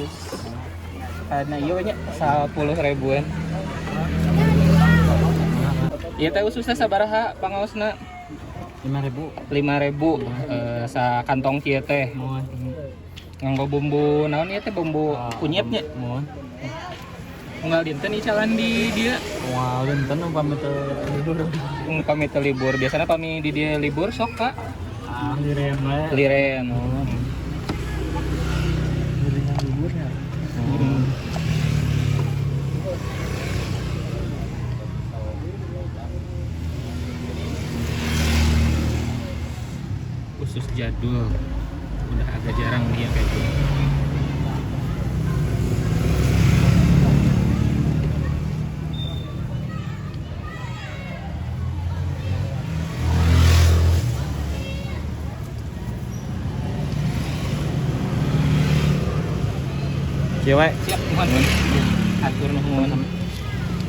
500. Karena iya nya 10.000-an. Iya teh ususnya sabaraha pangaosna? 5.000. 5.000 sa kantong kieu teh. Mohon. Nganggo bumbu naon ieu teh bumbu kunyitnya. Mohon. Unggal dinten icalan di dia. Wah, dinten umpami teu libur. Pami teu libur. Biasana pami di dia libur sok, Pak. Liren we. Liren. Liren libur ya. Usus jadul. Udah agak jarang nih yang kayak gini. Cewek. Siap, mohon. Atur nuhun.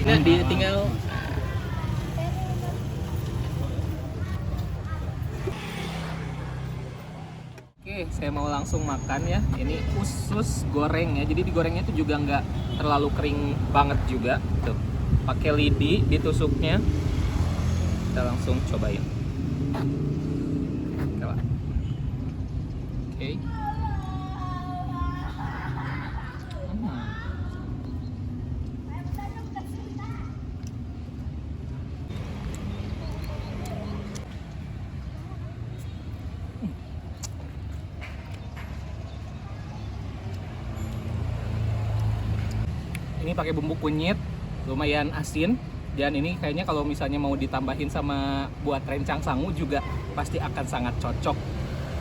Nanti tinggal Oke, saya mau langsung makan ya. Ini usus goreng ya. Jadi digorengnya itu juga nggak terlalu kering banget juga. Tuh, pakai lidi ditusuknya. Kita langsung cobain. Oke. Ini pakai bumbu kunyit, lumayan asin. Dan ini kayaknya kalau misalnya mau ditambahin sama buat rencang sangu juga pasti akan sangat cocok.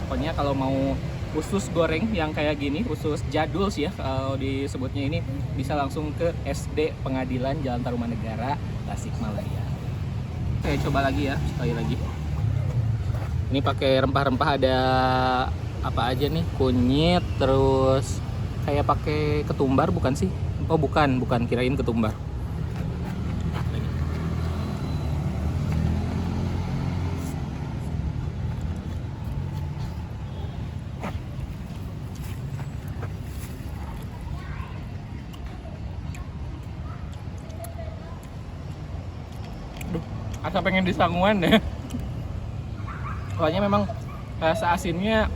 Pokoknya kalau mau usus goreng yang kayak gini, usus jadul sih ya kalau disebutnya ini, bisa langsung ke SD Pengadilan Jalan Tarumanegara, Tasikmalaya. Oke, coba lagi ya, sekali lagi. Ini pakai rempah-rempah, ada apa aja nih? Kunyit, terus kayak pakai ketumbar bukan sih? Oh bukan, kirain ketumbar. Duh, asa pengen disanguan deh. Soalnya memang rasa asinnya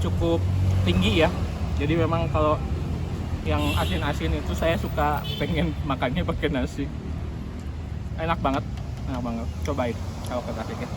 cukup tinggi ya. Jadi memang kalau yang asin-asin itu saya suka pengen makannya pakai nasi. Enak banget, cobain kalau ke Tasik ya.